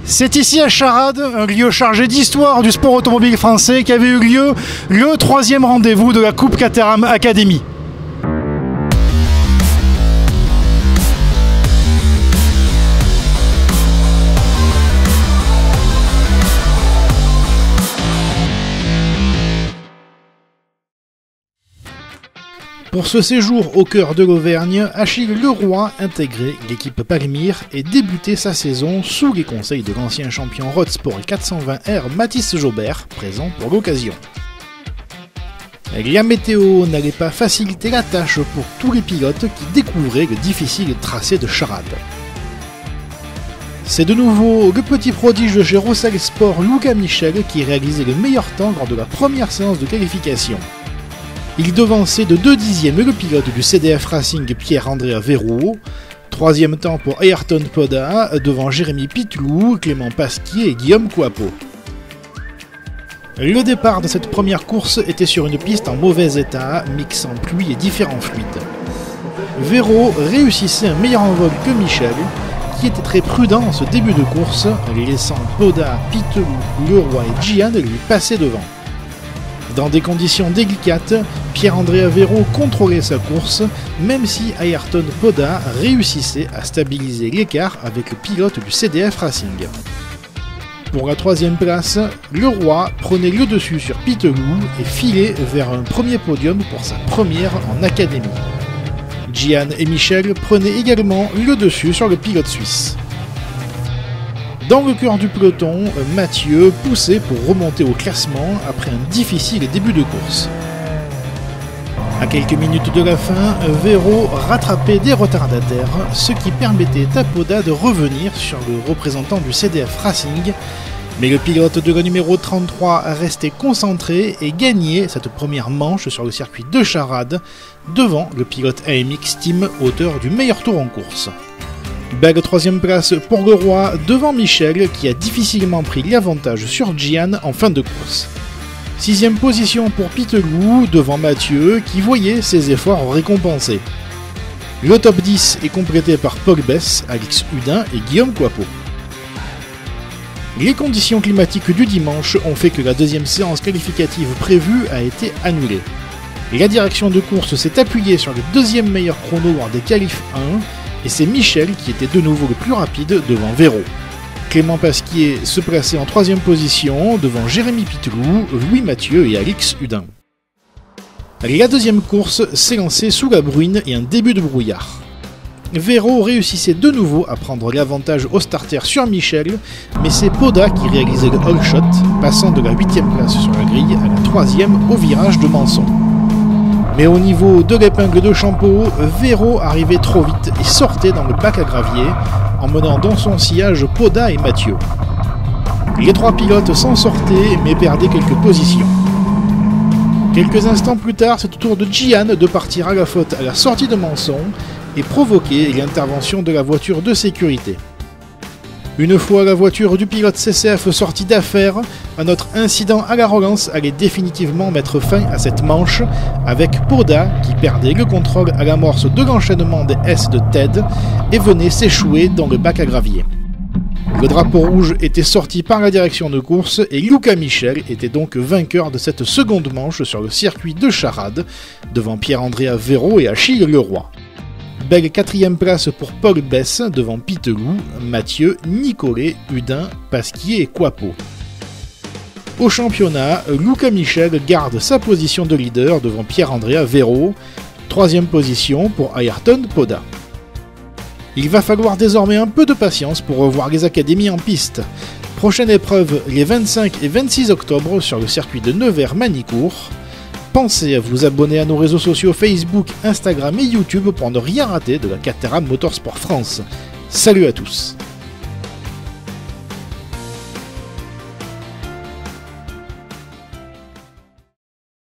C'est ici à Charade, un lieu chargé d'histoire du sport automobile français, qu'avait eu lieu le 3e rendez-vous de la Coupe Caterham Academy. Pour ce séjour au cœur de l'Auvergne, Achille Leroy intégrait l'équipe Palmyre et débutait sa saison sous les conseils de l'ancien champion Road Sport 420R Mathis Jobert, présent pour l'occasion. La météo n'allait pas faciliter la tâche pour tous les pilotes qui découvraient le difficile tracé de Charade. C'est de nouveau le petit prodige de chez Roussel Sport, Luca Michel, qui réalisait le meilleur temps lors de la première séance de qualification. Il devançait de 2 dixièmes le pilote du CDF Racing Pierre-Andrea Verreau, 3e temps pour Ayrton Poda, devant Jérémy Pitelou, Clément Pasquier et Guillaume Coapeau. Le départ de cette première course était sur une piste en mauvais état, mixant pluie et différents fluides. Verreau réussissait un meilleur envol que Michel, qui était très prudent en ce début de course, laissant Poda, Pitelou, Leroy et Gian lui passer devant. Dans des conditions délicates, Pierre-Andrea Verreau contrôlait sa course, même si Ayrton Poda réussissait à stabiliser l'écart avec le pilote du CDF Racing. Pour la 3e place, Leroy prenait le dessus sur Pitelou et filait vers un premier podium pour sa première en académie. Gian et Michel prenaient également le dessus sur le pilote suisse. Dans le cœur du peloton, Mathieu poussait pour remonter au classement après un difficile début de course. À quelques minutes de la fin, Verreau rattrapait des retardataires, ce qui permettait à Poda de revenir sur le représentant du CDF Racing, mais le pilote de la numéro 33 restait concentré et gagnait cette première manche sur le circuit de Charade, devant le pilote AMX Team, auteur du meilleur tour en course. Belle 3e place pour Leroy devant Michel qui a difficilement pris l'avantage sur Gian en fin de course. 6e position pour Pitelou devant Mathieu qui voyait ses efforts récompensés. Le top 10 est complété par Paul Bess, Alix Hudin et Guillaume Coapeau. Les conditions climatiques du dimanche ont fait que la 2e séance qualificative prévue a été annulée. La direction de course s'est appuyée sur le 2e meilleur chrono lors des qualifs 1, et c'est Michel qui était de nouveau le plus rapide devant Verreau. Clément Pasquier se plaçait en 3e position devant Jérémy Pitelou, Louis Mathieu et Alix Hudin. La 2e course s'est lancée sous la bruine et un début de brouillard. Verreau réussissait de nouveau à prendre l'avantage au starter sur Michel, mais c'est Poda qui réalisait le all shot, passant de la 8e place sur la grille à la 3e au virage de Manson. Mais au niveau de l'épingle de Champeau, Verreau arrivait trop vite et sortait dans le bac à gravier, emmenant dans son sillage Poda et Mathieu. Les 3 pilotes s'en sortaient mais perdaient quelques positions. Quelques instants plus tard, c'est au tour de Gian de partir à la faute à la sortie de Manson et provoquer l'intervention de la voiture de sécurité. Une fois la voiture du pilote CCF sortie d'affaire, un autre incident à la relance allait définitivement mettre fin à cette manche, avec Poda qui perdait le contrôle à l'amorce de l'enchaînement des S de Ted et venait s'échouer dans le bac à gravier. Le drapeau rouge était sorti par la direction de course et Luca Michel était donc vainqueur de cette seconde manche sur le circuit de Charade, devant Pierre-Andrea Verreau et Achille Leroy. Belle 4e place pour Paul Bess devant Pitelou, Mathieu, Nicolet, Hudin, Pasquier et Coapeau. Au championnat, Luca Michel garde sa position de leader devant Pierre-Andrea Verreau, 3e position pour Ayrton Poda. Il va falloir désormais un peu de patience pour revoir les académies en piste. Prochaine épreuve les 25 et 26 octobre sur le circuit de Nevers-Manicourt. Pensez à vous abonner à nos réseaux sociaux Facebook, Instagram et YouTube pour ne rien rater de la Caterham Motorsport France. Salut à tous!